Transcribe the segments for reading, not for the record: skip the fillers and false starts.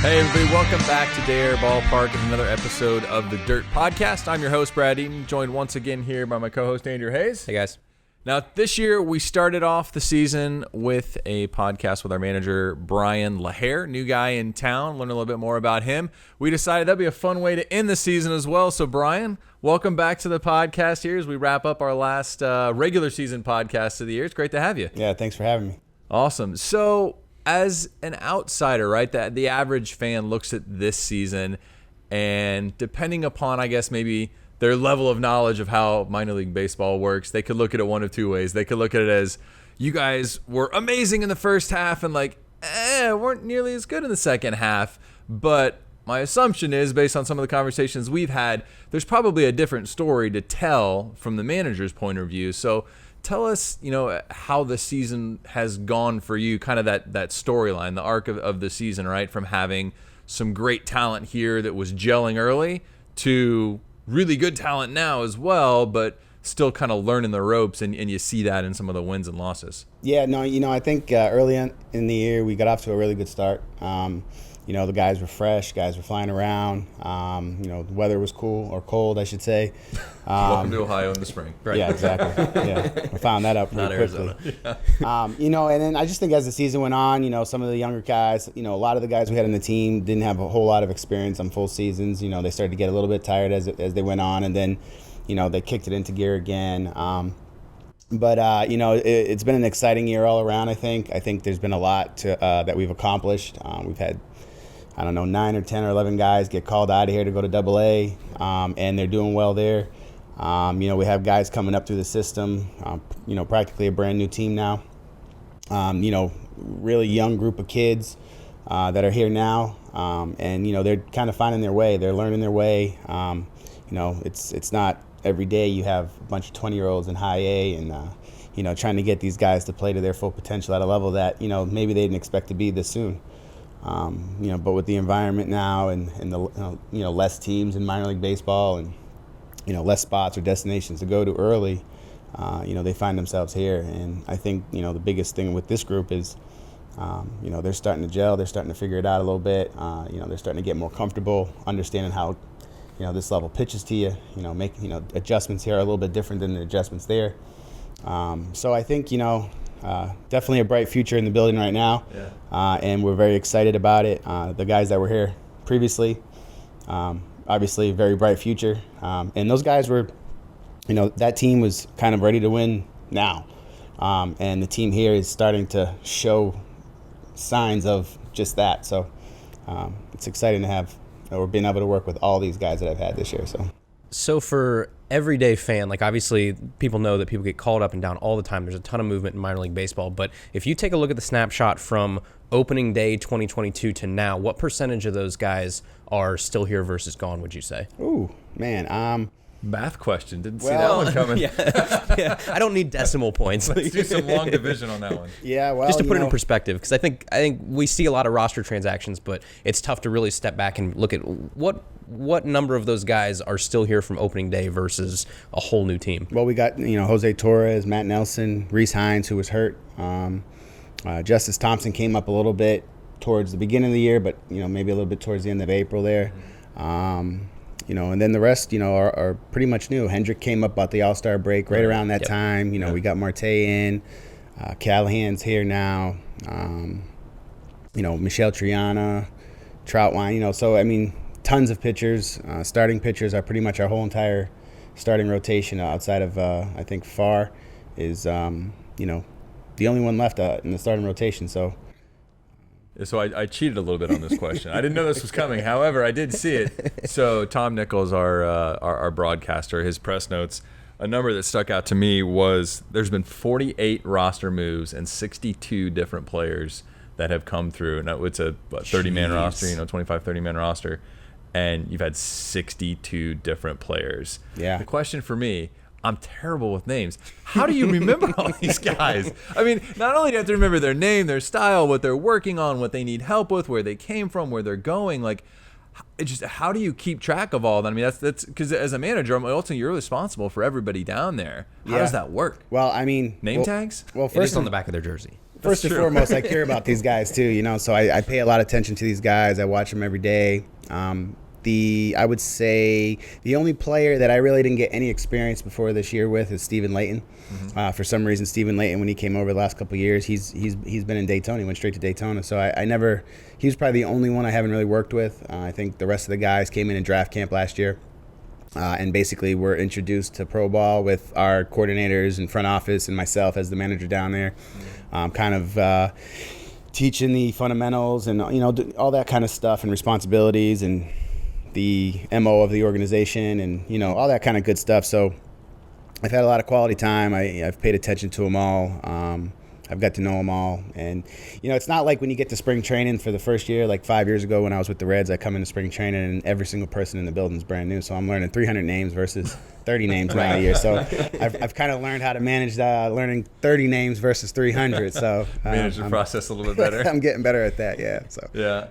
Hey everybody, welcome back to Dare Ballpark and another episode of the Dirt Podcast. I'm your host, Brad Eaton, joined once again here by my co-host, Andrew Hayes. Hey guys. Now, this year we started off the season with a podcast with our manager, Bryan LaHair, new guy in town, learn a little bit more about him. We decided that'd be a fun way to end the season as well. So Bryan, welcome back to the podcast here as we wrap up our last regular season podcast of the year. It's great to have you. Yeah, thanks for having me. Awesome. So as an outsider, right, the average fan looks at this season and depending upon, I guess, maybe their level of knowledge of how minor league baseball works, they could look at it one of two ways. They could look at it as you guys were amazing in the first half and weren't nearly as good in the second half. But my assumption is, based on some of the conversations we've had, there's probably a different story to tell from the manager's point of view. So tell us, how the season has gone for you, kind of that storyline, the arc of the season, right? From having some great talent here that was gelling early to really good talent now as well, but still kind of learning the ropes, and you see that in some of the wins and losses. Yeah, no, I think early in the year we got off to a really good start. The guys were fresh, guys were flying around. The weather was cool, or cold, I should say. Welcome to Ohio in the spring. Right. Yeah, exactly. Yeah, I found that out pretty quickly. Yeah. And then I just think as the season went on, some of the younger guys, a lot of the guys we had on the team didn't have a whole lot of experience on full seasons. They started to get a little bit tired as they went on, and then, they kicked it into gear again. It's been an exciting year all around, I think. I think there's been a lot that we've accomplished. We've had 9 or 10 or 11 guys get called out of here to go to AA, and they're doing well there. We have guys coming up through the system, practically a brand new team now. Really young group of kids that are here now, and they're kind of finding their way. They're learning their way. It's not every day you have a bunch of 20-year-olds in high A and, trying to get these guys to play to their full potential at a level that, maybe they didn't expect to be this soon. But with the environment now and the less teams in minor league baseball and less spots or destinations to go to early, they find themselves here. And I think the biggest thing with this group is they're starting to gel, they're starting to figure it out a little bit. They're starting to get more comfortable, understanding how this level pitches to you. Making adjustments here are a little bit different than the adjustments there. So I think definitely a bright future in the building right now. Yeah. And we're very excited about it. The guys that were here previously, obviously very bright future. And those guys were, that team was kind of ready to win now. And the team here is starting to show signs of just that. So it's exciting to have, or being able to work with all these guys that I've had this year. So for everyday fan, obviously people know that people get called up and down all the time. There's a ton of movement in minor league baseball. But if you take a look at the snapshot from opening day 2022 to now, what percentage of those guys are still here versus gone, would you say? Ooh, man. Math question. Didn't see that one coming. Yeah. I don't need decimal points. Let's do some long division on that one. Yeah, well, just to put it in perspective, because I think we see a lot of roster transactions, but it's tough to really step back and look at what number of those guys are still here from opening day versus a whole new team. Well, we got Jose Torres, Matt Nelson, Reese Hines, who was hurt. Justice Thompson came up a little bit towards the beginning of the year, but maybe a little bit towards the end of April there. And then the rest, are pretty much new. Hendrick came up about the All-Star break right around that time. We got Marte in. Callahan's here now. Michelle Triana, Troutwine. So, tons of pitchers. Starting pitchers are pretty much our whole entire starting rotation outside of, I think, Farr is, the only one left in the starting rotation. So I cheated a little bit on this question. I didn't know this was coming. However, I did see it. So Tom Nichols, our broadcaster, his press notes, a number that stuck out to me was there's been 48 roster moves and 62 different players that have come through. Now it's a 30-man roster, 25, 30-man roster, and you've had 62 different players. Yeah. The question for me, I'm terrible with names. How do you remember all these guys? Not only do you have to remember their name, their style, what they're working on, what they need help with, where they came from, where they're going. How do you keep track of all that? That's because as a manager, ultimately you're responsible for everybody down there. How does that work? Well, name tags? Well, first on the back of their jersey. first and foremost, I care about these guys too, you know, so I pay a lot of attention to these guys. I watch them every day. I would say the only player that I really didn't get any experience before this year with is Stephen Layton. For some reason, Stephen Layton, when he came over the last couple of years, he's been in Daytona. He went straight to Daytona. So he was probably the only one I haven't really worked with. I think the rest of the guys came in draft camp last year. And basically were introduced to pro ball with our coordinators and front office and myself as the manager down there, kind of teaching the fundamentals and, you know, all that kind of stuff and responsibilities and the MO of the organization and, you know, all that kind of good stuff. So I've had a lot of quality time. I've paid attention to them all. I've got to know them all. And, you know, it's not like when you get to spring training for the first year, like 5 years ago when I was with the Reds, I come into spring training and every single person in the building is brand new. So I'm learning 300 names versus 30 names now a year. So I've kind of learned how to manage learning 30 names versus 300. So manage the process a little bit better. I'm getting better at that, yeah. So yeah.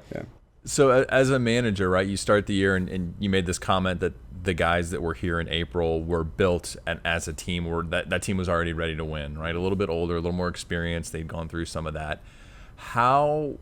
So as a manager, right, you start the year and you made this comment that the guys that were here in April were built and as a team, that team was already ready to win, right? A little bit older, a little more experienced. They'd gone through some of that. How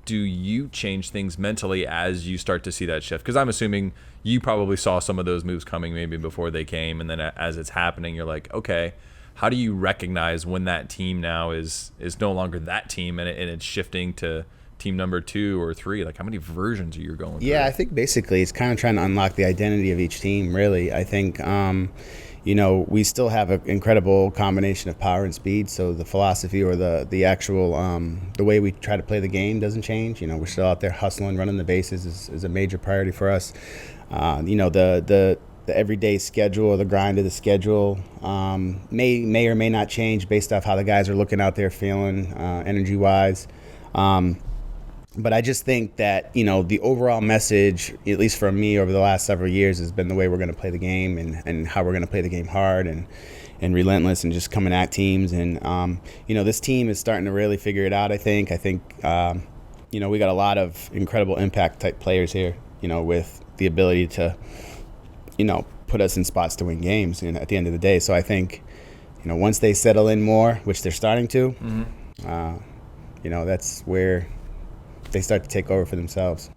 do you change things mentally as you start to see that shift? Because I'm assuming you probably saw some of those moves coming maybe before they came, and then as it's happening, you're like, okay, how do you recognize when that team now is no longer that team and it's shifting to team number 2 or 3? Like, how many versions are you going through? Yeah, I think basically it's kind of trying to unlock the identity of each team, really. I think, you know, we still have an incredible combination of power and speed, so the philosophy or the actual, the way we try to play the game doesn't change. You know, we're still out there hustling, running the bases is a major priority for us. You know, the everyday schedule or the grind of the schedule may or may not change based off how the guys are looking out there feeling energy-wise. But I just think that, you know, the overall message, at least from me over the last several years, has been the way we're going to play the game and how we're going to play the game hard and relentless and just coming at teams. And, you know, this team is starting to really figure it out, I think. You know, we got a lot of incredible impact-type players here, you know, with the ability to, you know, put us in spots to win games at the end of the day. So I think, you know, once they settle in more, which they're starting to, you know, that's where they start to take over for themselves.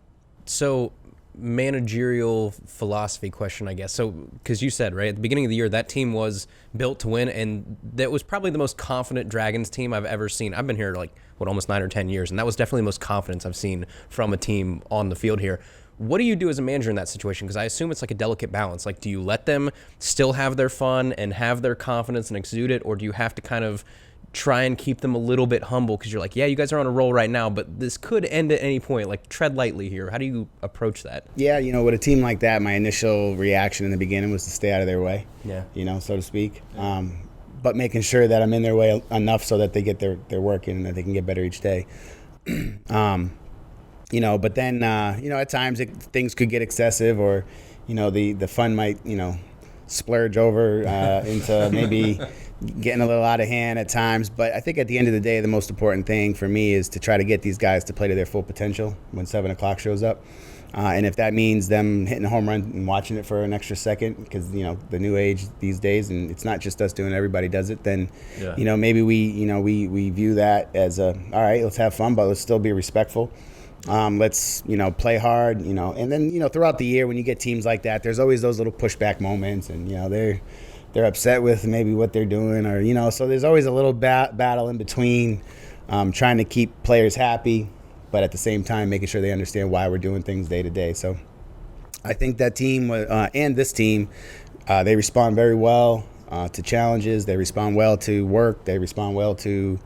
So managerial philosophy question, I guess. So, because you said, right, at the beginning of the year, that team was built to win, and that was probably the most confident Dragons team I've ever seen. I've been here like, almost 9 or 10 years, and that was definitely the most confidence I've seen from a team on the field here. What do you do as a manager in that situation? Because I assume it's like a delicate balance. Like, do you let them still have their fun and have their confidence and exude it, or do you have to kind of try and keep them a little bit humble because you're like, yeah, you guys are on a roll right now, but this could end at any point. Like, tread lightly here. How do you approach that? Yeah, you know, with a team like that, my initial reaction in the beginning was to stay out of their way, you know, so to speak. But making sure that I'm in their way enough so that they get their work in and that they can get better each day. You know, but then, you know, at times things could get excessive or, you know, the fun might, you know, splurge over into maybe getting a little out of hand at times. But I think at the end of the day, the most important thing for me is to try to get these guys to play to their full potential when 7 o'clock shows up. And if that means them hitting a home run and watching it for an extra second, because, you know, the new age these days, and it's not just us doing it, everybody does it, then, you know, maybe we view that as all right, let's have fun, but let's still be respectful. Let's, you know, play hard, you know, and then, you know, throughout the year when you get teams like that, there's always those little pushback moments and, you know, they're upset with maybe what they're doing or, you know, so there's always a little battle in between trying to keep players happy, but at the same time making sure they understand why we're doing things day to day. So I think that team and this team, they respond very well to challenges. They respond well to work. They respond well to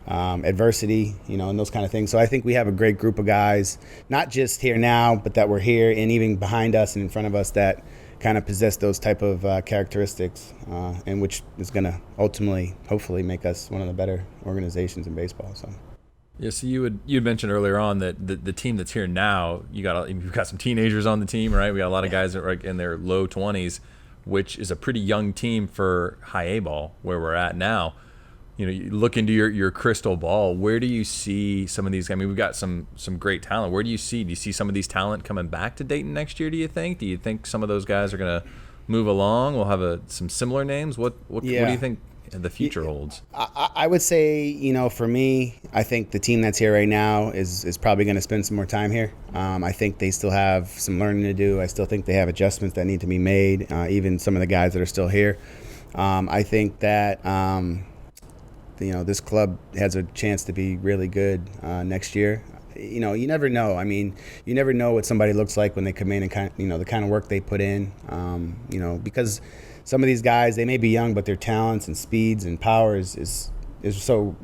adversity, you know, and those kind of things. So I think we have a great group of guys, not just here now, but that we're here and even behind us and in front of us that kind of possess those type of characteristics, and which is going to ultimately, hopefully, make us one of the better organizations in baseball. So. Yeah, so you had mentioned earlier on that the team that's here now, you've got some teenagers on the team, right? We got a lot of guys that are in their low 20s, which is a pretty young team for high A ball where we're at now. You know, you look into your crystal ball. Where do you see some of these? I mean, we've got some great talent. Where do you see some of these talent coming back to Dayton next year? Do you think? Do you think some of those guys are going to move along? We'll have some similar names. What do you think the future holds? I would say, for me, I think the team that's here right now is probably going to spend some more time here. I think they still have some learning to do. I still think they have adjustments that need to be made, even some of the guys that are still here. I think that, this club has a chance to be really good next year. You never know. I mean, you never know what somebody looks like when they come in and the kind of work they put in, because some of these guys, they may be young, but their talents and speeds and power is so,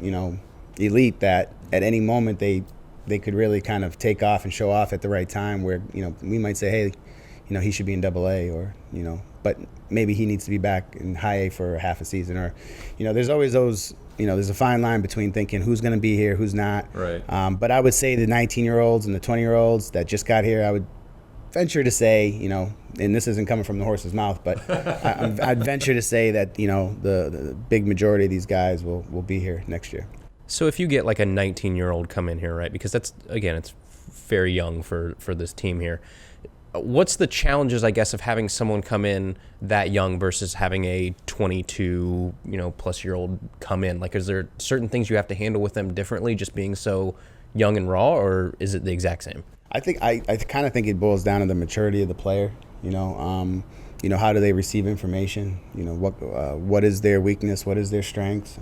elite that at any moment they could really kind of take off and show off at the right time where, we might say, hey, he should be in AA or, but maybe he needs to be back in high A for half a season or, there's always those, there's a fine line between thinking who's going to be here, who's not. Right. But I would say the 19-year-olds and the 20-year-olds that just got here, I would venture to say, and this isn't coming from the horse's mouth, but I'd venture to say that, the big majority of these guys will be here next year. So if you get like a 19-year-old come in here, right, because that's, again, it's very young for this team here. What's the challenges, I guess, of having someone come in that young versus having a 22, plus year old come in? Like, is there certain things you have to handle with them differently just being so young and raw, or is it the exact same? I think I kind of think it boils down to the maturity of the player. How do they receive information? What is their weakness? What is their strength?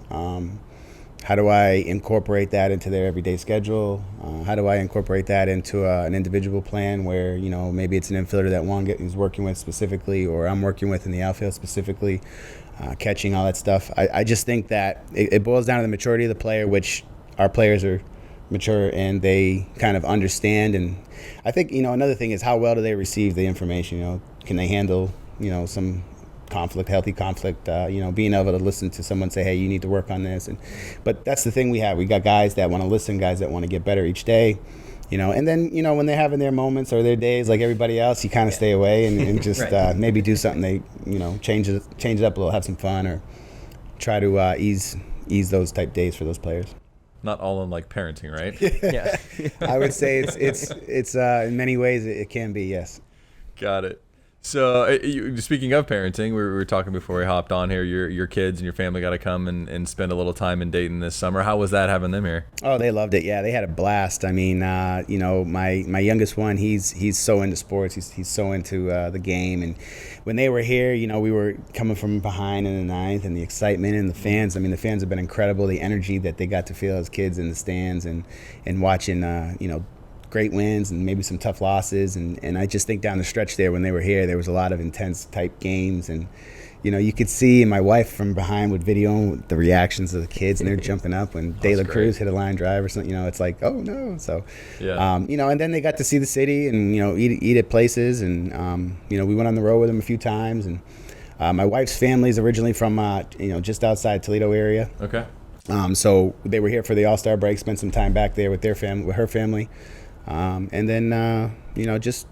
How do I incorporate that into their everyday schedule? How do I incorporate that into an individual plan where, maybe it's an infielder that Juan is working with specifically, or I'm working with in the outfield specifically, catching, all that stuff. I just think that it boils down to the maturity of the player, which our players are mature and they kind of understand. And I think, another thing is how well do they receive the information? Can they handle, some conflict, healthy conflict, being able to listen to someone say, hey, you need to work on this. But that's the thing we have. We got guys that want to listen, guys that want to get better each day, and then, when they're having their moments or their days like everybody else, you kind of stay away and just right. Maybe do something they, change it up a little, have some fun, or try to ease those type days for those players. Not all in like parenting, right? Yeah. I would say it's in many ways it can be, yes. Got it. So speaking of parenting, we were talking before we hopped on here, your kids and your family got to come and spend a little time in Dayton this summer. How was that having them here? Oh, they loved it. Yeah, they had a blast. I mean, my youngest one, he's so into sports. He's so into the game. And when they were here, we were coming from behind in the ninth, and the excitement and the fans. I mean, the fans have been incredible. The energy that they got to feel as kids in the stands and watching, great wins and maybe some tough losses, and I just think down the stretch there when they were here, there was a lot of intense type games, and you could see, and my wife from behind would video the reactions of the kids, and they're jumping up when De La Cruz hit a line drive or something. It's like, oh no. So yeah. And then they got to see the city and eat at places, and we went on the road with them a few times, and my wife's family is originally from just outside Toledo area. Okay. So they were here for the All-Star break, spent some time back there with her family. And then just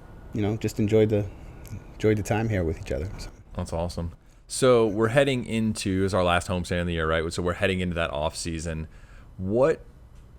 enjoyed the time here with each other. So. That's awesome. So we're heading into, it's our last homestand of the year, right? So we're heading into that off season. What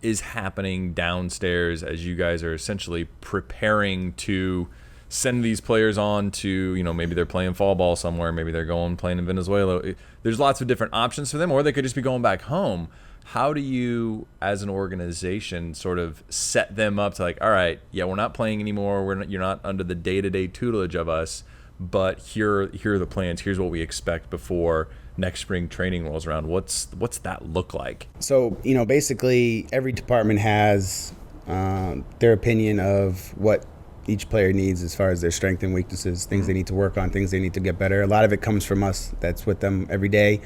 is happening downstairs as you guys are essentially preparing to send these players on to, maybe they're playing fall ball somewhere, maybe they're playing in Venezuela. There's lots of different options for them, or they could just be going back home. How do you, as an organization, sort of set them up to like, all right, yeah, we're not playing anymore. You're not under the day-to-day tutelage of us, but here are the plans. Here's what we expect before next spring training rolls around. What's that look like? So, basically every department has their opinion of what each player needs as far as their strengths and weaknesses, things they need to work on, things they need to get better. A lot of it comes from us that's with them every day,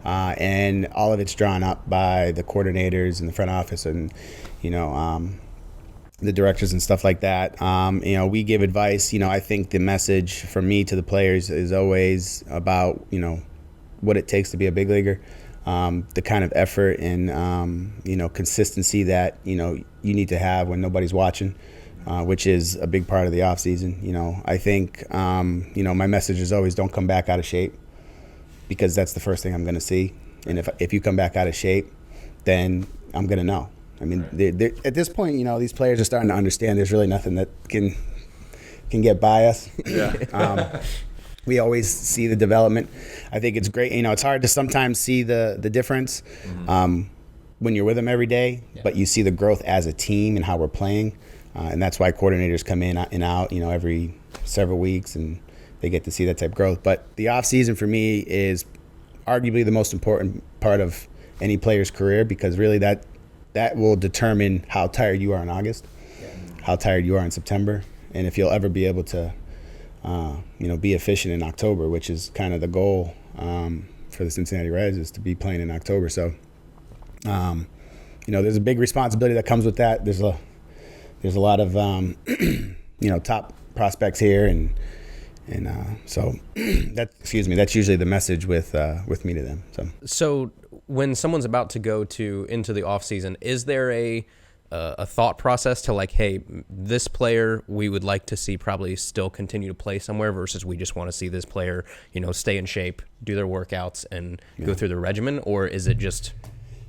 and all of it's drawn up by the coordinators in the front office and the directors and stuff like that. We give advice. I think the message from me to the players is always about what it takes to be a big leaguer, the kind of effort and consistency that you need to have when nobody's watching. Which is a big part of the off season. I think, my message is always don't come back out of shape, because that's the first thing I'm going to see. And if you come back out of shape, then I'm going to know. I mean, they're, at this point, these players are starting to understand there's really nothing that can get by us. Yeah. We always see the development. I think it's great. It's hard to sometimes see the difference when you're with them every day, but you see the growth as a team and how we're playing. And that's why coordinators come in and out, every several weeks, and they get to see that type of growth. But the off season for me is arguably the most important part of any player's career, because really that will determine how tired you are in August, how tired you are in September, and if you'll ever be able to be efficient in October, which is kind of the goal for the Cincinnati Reds, is to be playing in October. So, there's a big responsibility that comes with that. There's a lot of top prospects here, and so that's usually the message with me to them. So when someone's about to go into the off season, is there a thought process to like, hey, this player we would like to see probably still continue to play somewhere, versus we just want to see this player, stay in shape, do their workouts, and go through the regimen? Or is it just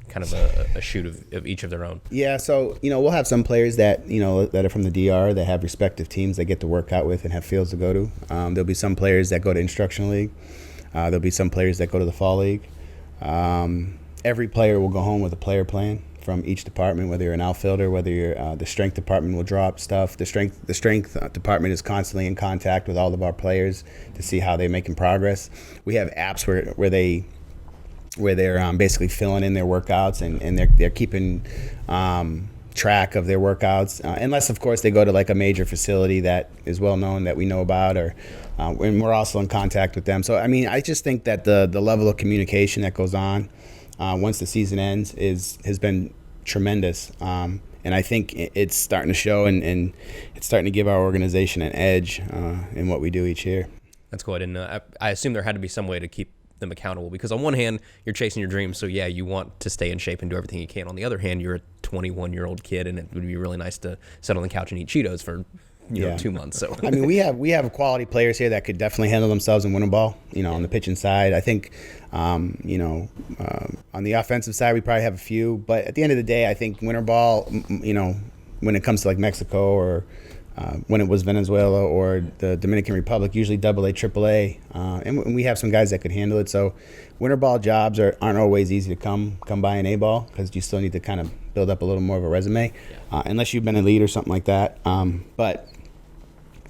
kind of a shoot of each of their own? Yeah, so we'll have some players that that are from the DR that have respective teams they get to work out with and have fields to go to. There'll be some players that go to instructional league. There'll be some players that go to the fall league. Every player will go home with a player plan from each department, whether you're an outfielder, whether you're the strength department will drop stuff. The strength department is constantly in contact with all of our players to see how they're making progress. We have apps where they're basically filling in their workouts, and they're keeping track of their workouts, unless of course they go to like a major facility that is well known that we know about, or and we're also in contact with them. So I just think that the level of communication that goes on once the season ends has been tremendous, and I think it's starting to show, and it's starting to give our organization an edge in what we do each year. That's cool. I assume there had to be some way to keep them accountable, because on one hand you're chasing your dreams, so yeah, you want to stay in shape and do everything you can. On the other hand, you're a 21-year-old kid, and it would be really nice to sit on the couch and eat Cheetos for 2 months. So we have quality players here that could definitely handle themselves in winter ball, on the pitching side. I think on the offensive side we probably have a few, but at the end of the day, I think winter ball, when it comes to like Mexico, or when it was Venezuela or the Dominican Republic, usually AA, AAA, and we have some guys that could handle it. So winter ball jobs aren't always easy to come by in A-ball, because you still need to kind of build up a little more of a resume, unless you've been elite or something like that. But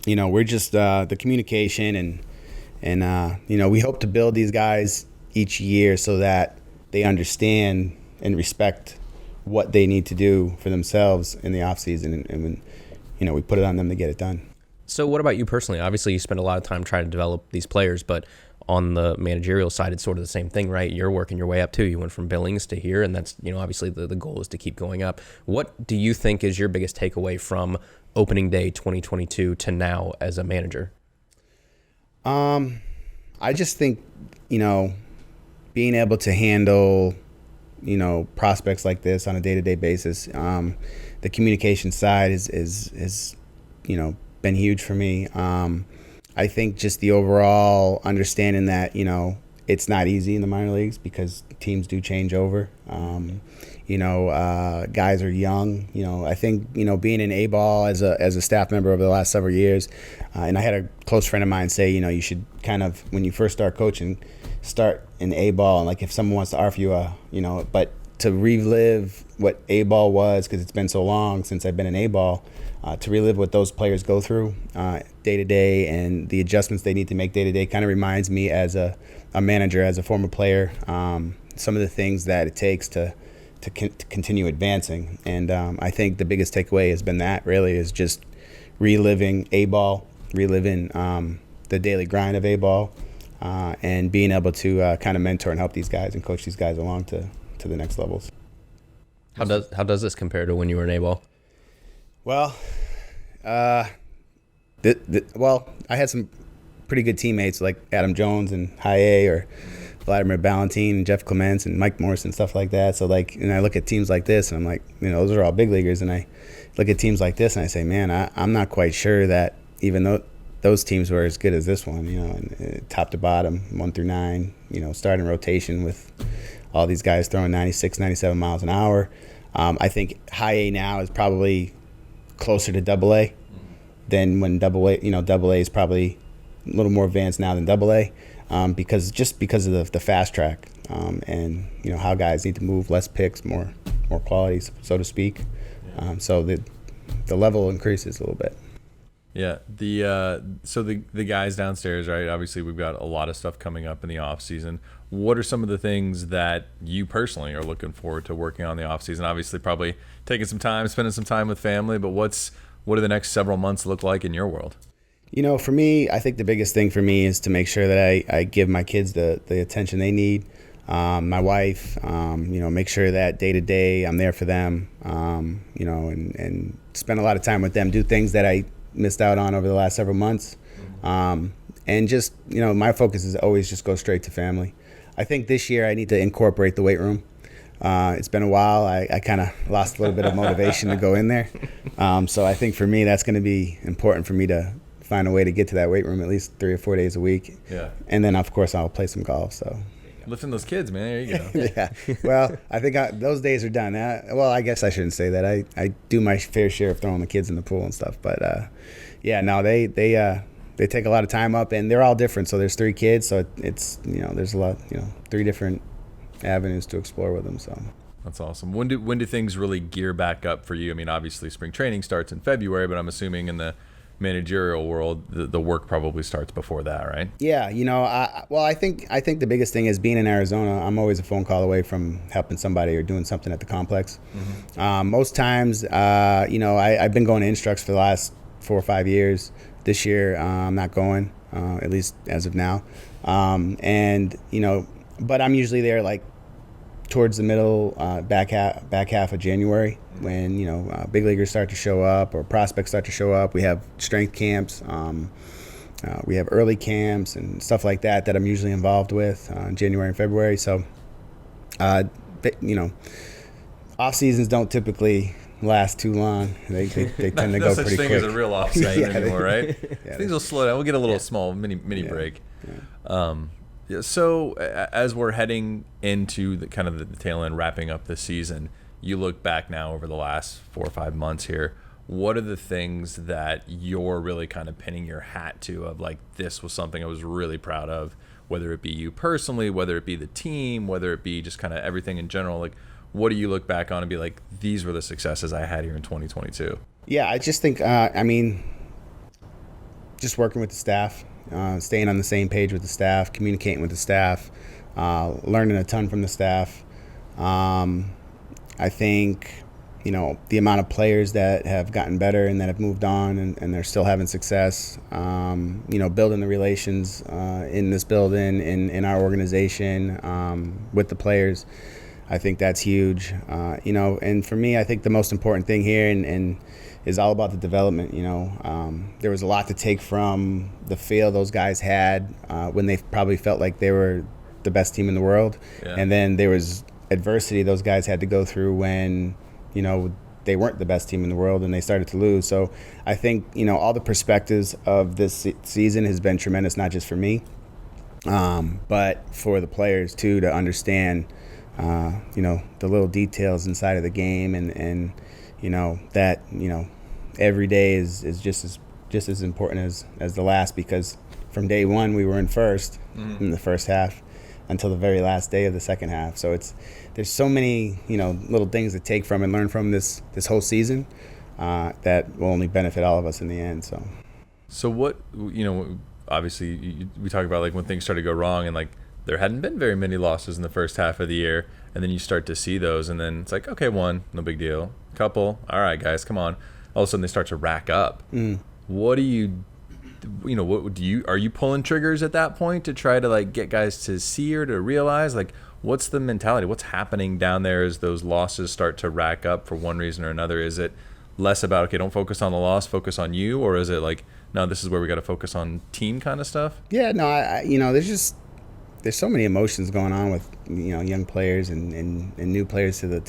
we're just the communication, and we hope to build these guys each year so that they understand and respect what they need to do for themselves in the off season, and when we put it on them to get it done. So what about you personally? Obviously, you spend a lot of time trying to develop these players, but on the managerial side, it's sort of the same thing, right? You're working your way up too. You went from Billings to here, and that's, obviously the goal is to keep going up. What do you think is your biggest takeaway from opening day 2022 to now as a manager? I just think, being able to handle, prospects like this on a day-to-day basis, the communication side is been huge for me. I think just the overall understanding that, it's not easy in the minor leagues, because teams do change over. Guys are young. I think, being in A-ball as a staff member over the last several years, and I had a close friend of mine say, you should kind of, when you first start coaching, start in A-ball, and like if someone wants to offer you but to relive what A-ball was, because it's been so long since I've been in A-ball, to relive what those players go through day to day, and the adjustments they need to make day to day, kind of reminds me as a manager, as a former player, some of the things that it takes to continue advancing. And I think the biggest takeaway has been that really is just reliving A-ball, reliving the daily grind of A-ball, and being able to kind of mentor and help these guys and coach these guys along to the next levels. How does this compare to when you were in A-ball? Well, I had some pretty good teammates like Adam Jones and High A, or Vladimir Ballantyne and Jeff Clements and Mike Morris and stuff like that. So and I look at teams like this, and I'm like, those are all big leaguers, and I look at teams like this and I say, man, I'm not quite sure that even though those teams were as good as this one, and top to bottom, 1 through 9, starting rotation with all these guys throwing 96, 97 miles an hour. I think High A now is probably closer to AA than when AA is probably little more advanced now than AA, because of the fast track, and how guys need to move, less picks, more quality, so to speak. So the level increases a little bit. Yeah. So the guys downstairs, right? Obviously, we've got a lot of stuff coming up in the off season. What are some of the things that you personally are looking forward to working on in the off season? Obviously, probably taking some time, spending some time with family. But what do the next several months look like in your world? For me, I think the biggest thing for me is to make sure that I give my kids the attention they need. My wife, make sure that day to day I'm there for them, and spend a lot of time with them, do things that I missed out on over the last several months. And just, my focus is always just go straight to family. I think this year I need to incorporate the weight room. It's been a while. I kind of lost a little bit of motivation to go in there. So I think for me, that's going to be important for me to find a way to get to that weight room at least 3 or 4 days a week. Yeah. And then, of course, I'll play some golf. So lifting those kids, man. There you go. Yeah. Well, I think those days are done. Well, I guess I shouldn't say that. I do my fair share of throwing the kids in the pool and stuff. But they take a lot of time up, and they're all different. So there's 3 kids, so it's there's a lot 3 different avenues to explore with them. So that's awesome. When do things really gear back up for you? I mean, obviously spring training starts in February, but I'm assuming in the managerial world, the work probably starts before that, right? Yeah, I think the biggest thing is being in Arizona. I'm always a phone call away from helping somebody or doing something at the complex. Mm-hmm. Most times, I've been going to Instructs for the last 4 or 5 years. This year, I'm not going, at least as of now. But I'm usually there like towards the middle, back half of January, when big leaguers start to show up or prospects start to show up. We have strength camps, we have early camps and stuff like that I'm usually involved with in January and February. So, off seasons don't typically last too long. They tend to go pretty quick. No such thing as a real off season anymore, right? Yeah, things will slow down. We'll get a little small mini break. Yeah. So as we're heading into the kind of the tail end, wrapping up the season, you look back now over the last 4 or 5 months here. What are the things that you're really kind of pinning your hat to of like, this was something I was really proud of, whether it be you personally, whether it be the team, whether it be just kind of everything in general? Like, what do you look back on and be like, these were the successes I had here in 2022? Yeah, I just think, just working with the staff, staying on the same page with the staff, communicating with the staff, learning a ton from the staff. I think, the amount of players that have gotten better and that have moved on and they're still having success, building the relations in this building, in our organization, with the players. I think that's huge, and for me, I think the most important thing here and is all about the development. There was a lot to take from the feel those guys had when they probably felt like they were the best team in the world. Yeah. And then there was adversity those guys had to go through when, they weren't the best team in the world and they started to lose. So I think, all the perspectives of this season has been tremendous, not just for me, but for the players too, to understand the little details inside of the game and that every day is just as important as the last, because from day one we were in first in the first half until the very last day of the second half. So there's so many little things to take from and learn from this whole season that will only benefit all of us in the end. So what obviously we talk about like when things started to go wrong and like there hadn't been very many losses in the first half of the year, and then you start to see those, and then it's like, okay, 1, no big deal. Couple, all right, guys, come on. All of a sudden they start to rack up. What do you are you pulling triggers at that point to try to like get guys to see or to realize, like, what's the mentality? What's happening down there as those losses start to rack up for one reason or another? Is it less about, okay, don't focus on the loss, focus on you, or is it like, no, this is where we got to focus on team kind of stuff? Yeah, no, there's so many emotions going on with young players and new players to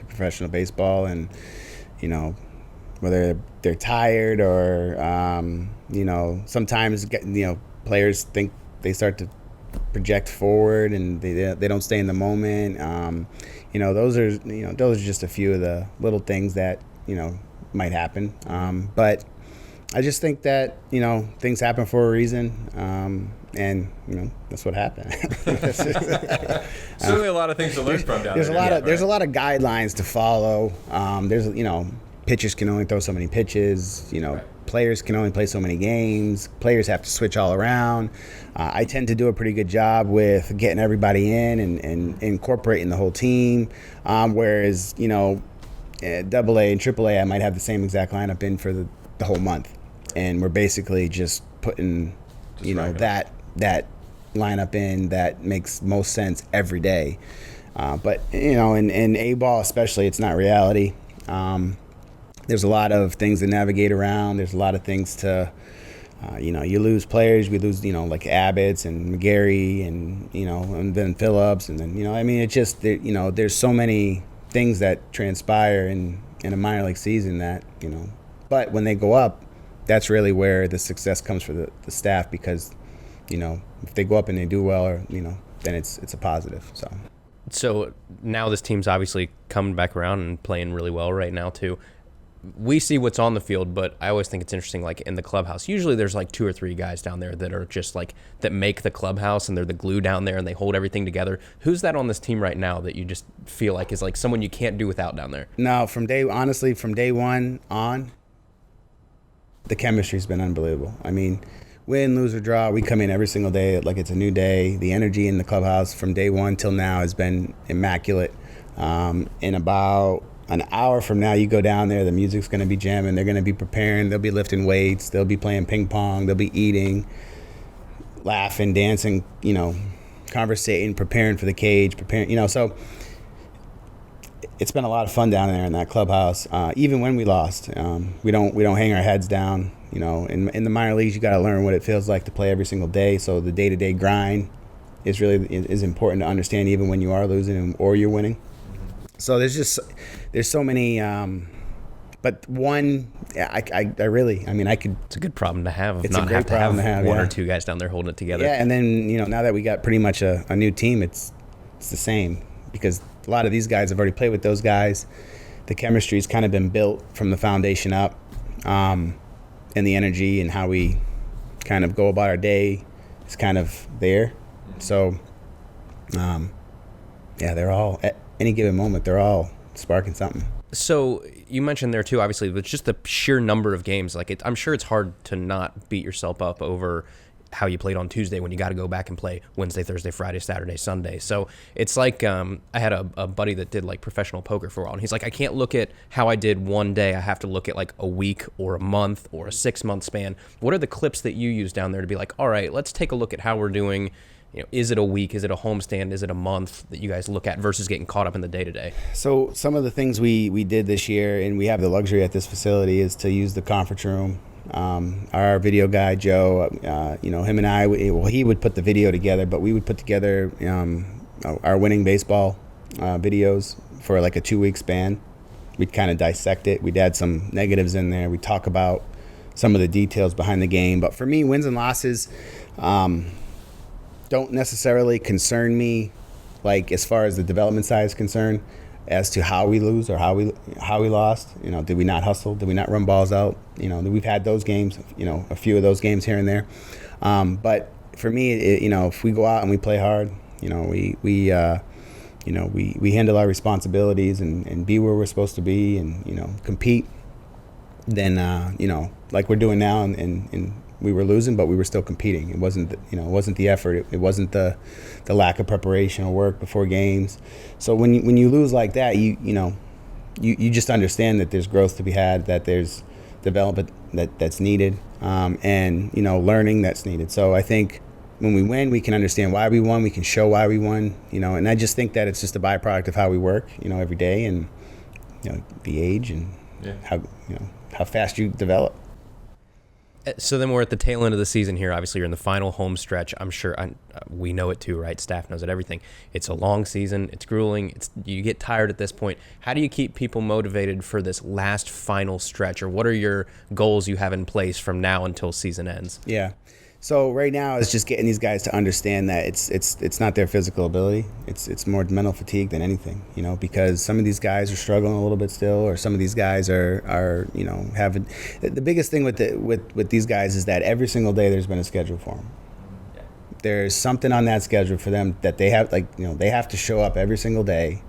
professional baseball, and whether they're tired or sometimes players think they start to project forward and they don't stay in the moment. Those are just a few of the little things that might happen. But I just think that, things happen for a reason, and that's what happened. Certainly a lot of things to learn from down there's there. There's a lot of guidelines to follow. Pitchers can only throw so many pitches. Players can only play so many games. Players have to switch all around. I tend to do a pretty good job with getting everybody in and incorporating the whole team. Whereas, Double A and Triple A, I might have the same exact lineup in for the whole month, and we're basically just putting, that lineup in that makes most sense every day. But in A ball especially, it's not reality. There's a lot of things to navigate around. There's a lot of things to, you lose players. We lose, like Abbott's and McGarry and then Phillips. And then, it's just, there's so many things that transpire in a minor league season that, but when they go up, that's really where the success comes for the staff, because, if they go up and they do well, or, then it's a positive. So now this team's obviously coming back around and playing really well right now too. We see what's on the field, but I always think it's interesting, like in the clubhouse, usually there's like 2 or 3 guys down there that are just like, that make the clubhouse, and they're the glue down there and they hold everything together. Who's that on this team right now that you just feel like is like someone you can't do without down there? No, from day one on, the chemistry's been unbelievable. I mean, win, lose, or draw, we come in every single day like it's a new day. The energy in the clubhouse from day one till now has been immaculate. In about an hour from now, you go down there, the music's going to be jamming, they're going to be preparing, they'll be lifting weights, they'll be playing ping pong, they'll be eating, laughing, dancing, conversating, preparing for the cage, so it's been a lot of fun down there in that clubhouse. Even when we lost, we don't hang our heads down. In the minor leagues, you got to learn what it feels like to play every single day. So the day-to-day grind is important to understand, even when you are losing or you're winning. So there's so many. But one, I could. It's a good problem to have. It's not a great problem to have. One or two guys down there holding it together. Yeah, and then now that we got pretty much a new team, it's the same, because a lot of these guys have already played with those guys. The chemistry's kind of been built from the foundation up, and the energy and how we kind of go about our day is kind of there. So, they're all, at any given moment, they're all sparking something. So you mentioned there too, obviously, but just the sheer number of games. I'm sure it's hard to not beat yourself up over how you played on Tuesday when you got to go back and play Wednesday, Thursday, Friday, Saturday, Sunday. So it's like I had a buddy that did like professional poker for a while, and he's like, I can't look at how I did one day. I have to look at like a week or a month or a 6-month span. What are the clips that you use down there to be like, all right, let's take a look at how we're doing? Is it a week? Is it a homestand? Is it a month that you guys look at versus getting caught up in the day-to-day? So some of the things we did this year, and we have the luxury at this facility, is to use the conference room. Our video guy, Joe, him and I, he would put the video together, but we would put together our winning baseball videos for like a 2-week span. We'd kind of dissect it. We'd add some negatives in there. We'd talk about some of the details behind the game. But for me, wins and losses don't necessarily concern me, like as far as the development side is concerned, as to how we lose or how we lost. Did we not hustle? Did we not run balls out? We've had those games, a few of those games here and there. But for me, if we go out and we play hard, we handle our responsibilities and be where we're supposed to be and compete, then like we're doing now, and we were losing, but we were still competing. It wasn't the effort. It wasn't the lack of preparation or work before games. So when you lose like that, you just understand that there's growth to be had, that there's development that's needed, and learning that's needed. So I think when we win, we can understand why we won. We can show why we won. And I just think that it's just a byproduct of how we work, every day, and the age and how fast you develop. So then we're at the tail end of the season here. Obviously, you're in the final home stretch. I'm sure we know it too, right? Staff knows it, everything. It's a long season. It's grueling. You get tired at this point. How do you keep people motivated for this last final stretch, or what are your goals you have in place from now until season ends? Yeah. So right now it's just getting these guys to understand that it's not their physical ability. It's more mental fatigue than anything, because some of these guys are struggling a little bit still, or some of these guys are having. The biggest thing with these guys is that every single day there's been a schedule for them. There's something on that schedule for them that they have, they have to show up every single day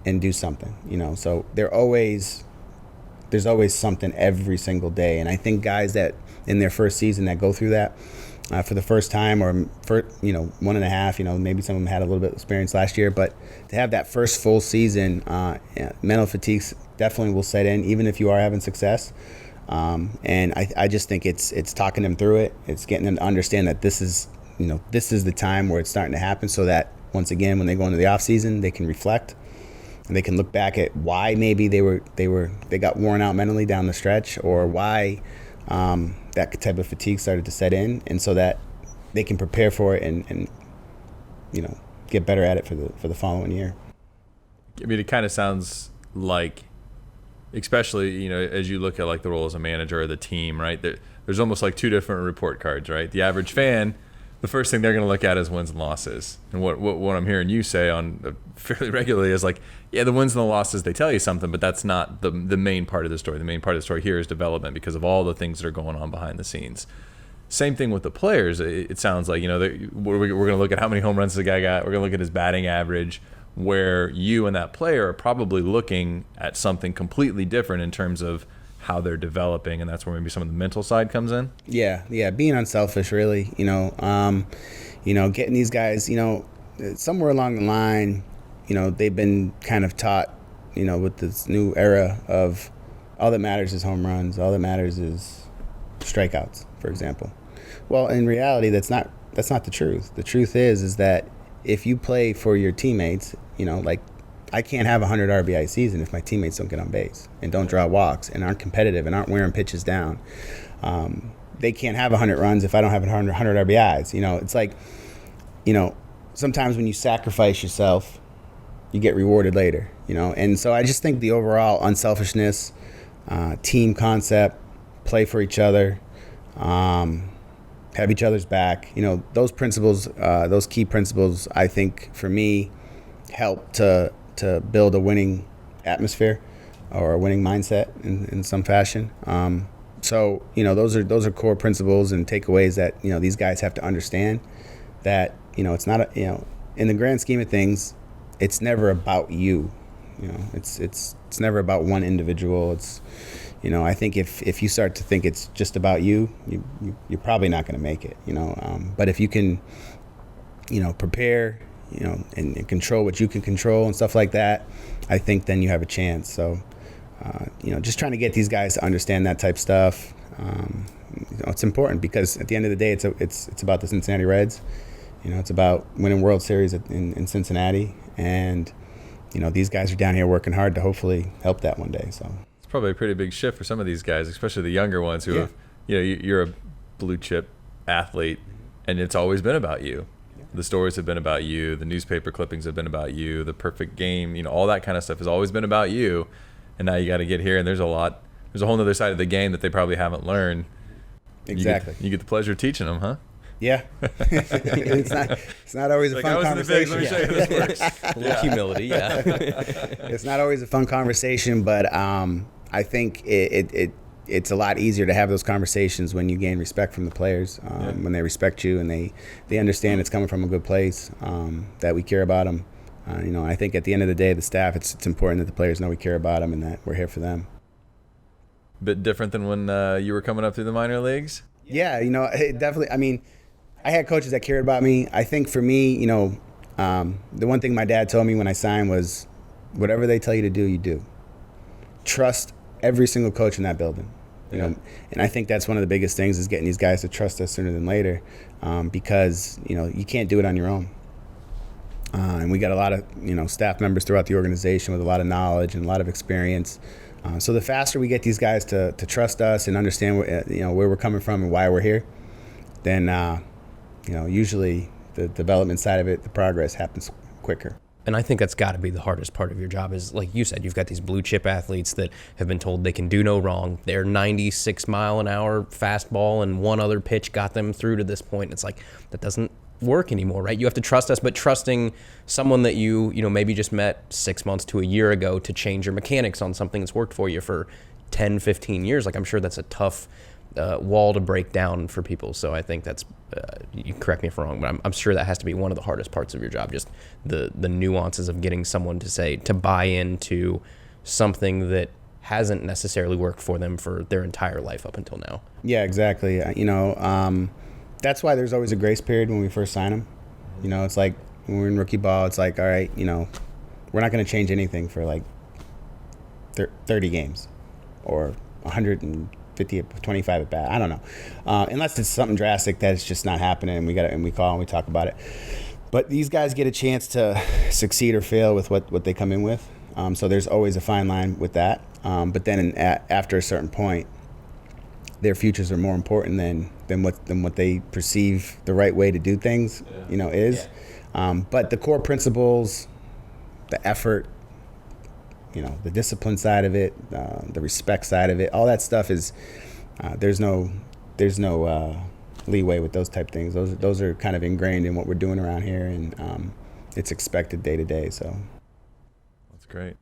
and do something, So there's always something every single day, and I think guys that in their first season that go through that for the first time, or for 1.5, maybe some of them had a little bit of experience last year, but to have that first full season, mental fatigue definitely will set in, even if you are having success. And I just think it's talking them through it. It's getting them to understand that this is the time where it's starting to happen, so that once again, when they go into the off season, they can reflect and they can look back at why maybe they got worn out mentally down the stretch, or why that type of fatigue started to set in, and so that they can prepare for it and get better at it for the following year. I mean, it kind of sounds like, especially as you look at like the role as a manager of the team, right? There's almost like two different report cards, right? The average fan, the first thing they're going to look at is wins and losses. And what I'm hearing you say on fairly regularly is like, yeah, the wins and the losses, they tell you something, but that's not the main part of the story. The main part of the story here is development, because of all the things that are going on behind the scenes. Same thing with the players. It sounds like, we're going to look at how many home runs the guy got. We're going to look at his batting average, where you and that player are probably looking at something completely different in terms of how they're developing, and that's where maybe some of the mental side comes in. Yeah, being unselfish, really. Getting these guys, somewhere along the line, they've been kind of taught, with this new era of all that matters is home runs, all that matters is strikeouts, for example. Well, in reality, that's not the truth. The truth is that if you play for your teammates, I can't have a 100 RBI season if my teammates don't get on base and don't draw walks and aren't competitive and aren't wearing pitches down. They can't have 100 runs if I don't have 100 RBIs. It's like, sometimes when you sacrifice yourself, you get rewarded later, And so I just think the overall unselfishness, team concept, play for each other, have each other's back, those principles, those key principles, I think for me help to build a winning atmosphere or a winning mindset in some fashion. So those are core principles and takeaways that these guys have to understand, that it's not in the grand scheme of things, it's never about you. It's never about one individual. It's I think if you start to think it's just about you're probably not going to make it. But if you can prepare and control what you can control and stuff like that, I think then you have a chance. So, just trying to get these guys to understand that type stuff. It's important, because at the end of the day, it's about the Cincinnati Reds. It's about winning World Series in Cincinnati, and these guys are down here working hard to hopefully help that one day. So it's probably a pretty big shift for some of these guys, especially the younger ones who have, you're a blue chip athlete, and it's always been about you. The stories have been about you. The newspaper clippings have been about you. The perfect game, all that kind of stuff has always been about you. And now you got to get here, and there's a whole other side of the game that they probably haven't learned. Exactly. You get the pleasure of teaching them, huh? Yeah. It's not always a fun conversation. Let me show you how this works. A little humility, yeah. It's not always a fun conversation, but I think it's a lot easier to have those conversations when you gain respect from the players, when they respect you and they understand it's coming from a good place, that we care about them. I think at the end of the day, the staff, it's important that the players know we care about them and that we're here for them. Bit different than when you were coming up through the minor leagues? Yeah, it definitely. I mean, I had coaches that cared about me. I think for me, the one thing my dad told me when I signed was, whatever they tell you to do, you do. Trust every single coach in that building. And I think that's one of the biggest things, is getting these guys to trust us sooner than later, because you can't do it on your own. And we got a lot of staff members throughout the organization with a lot of knowledge and a lot of experience. So the faster we get these guys to trust us and understand where we're coming from and why we're here, then usually the development side of it, the progress happens quicker. And I think that's got to be the hardest part of your job is, like you said, you've got these blue chip athletes that have been told they can do no wrong. Their 96-mile-an-hour fastball and one other pitch got them through to this point. It's like, that doesn't work anymore, right? You have to trust us, but trusting someone that you maybe just met 6 months to a year ago to change your mechanics on something that's worked for you for 10, 15 years, like I'm sure that's a tough wall to break down for people. So I think that's, you correct me if I'm wrong, but I'm sure that has to be one of the hardest parts of your job, just the nuances of getting someone to buy into something that hasn't necessarily worked for them for their entire life up until now. Yeah, exactly. That's why there's always a grace period when we first sign them. It's like when we're in rookie ball, it's like, all right, we're not going to change anything for like 30 games or 150, 25 at bat. I don't know. Unless it's something drastic that's just not happening, and we call and we talk about it. But these guys get a chance to succeed or fail with what they come in with. So there's always a fine line with that. But then after a certain point, their futures are more important than what they perceive the right way to do things, is. Yeah. But the core principles, the effort, the discipline side of it, the respect side of it, all that stuff is, there's no leeway with those type things. Those are kind of ingrained in what we're doing around here, and it's expected day to day. So that's great.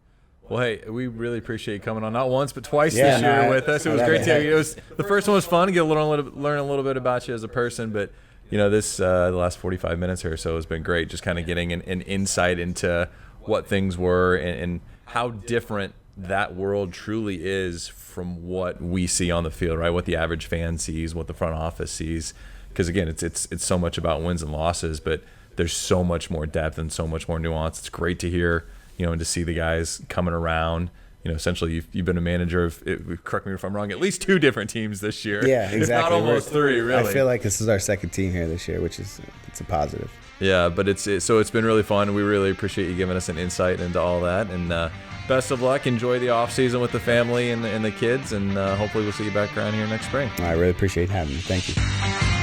Well, hey, we really appreciate you coming on not once but twice this year with us. It was great to have you. The first one was fun to learn a little bit about you as a person, but this the last 45 minutes or so has been great. Just kind of getting an insight into what things were and how different that world truly is from what we see on the field, right? What the average fan sees, what the front office sees. Because again, it's so much about wins and losses, but there's so much more depth and so much more nuance. It's great to hear, and to see the guys coming around. Essentially you've been a manager of, correct me if I'm wrong, at least 2 different teams this year. Yeah, exactly. If not almost 3, really. I feel like this is our second team here this year, which is it's a positive. Yeah, but so it's been really fun. We really appreciate you giving us an insight into all that, and best of luck. Enjoy the off season with the family and the kids, and hopefully we'll see you back around here next spring. I really appreciate having you. Thank you.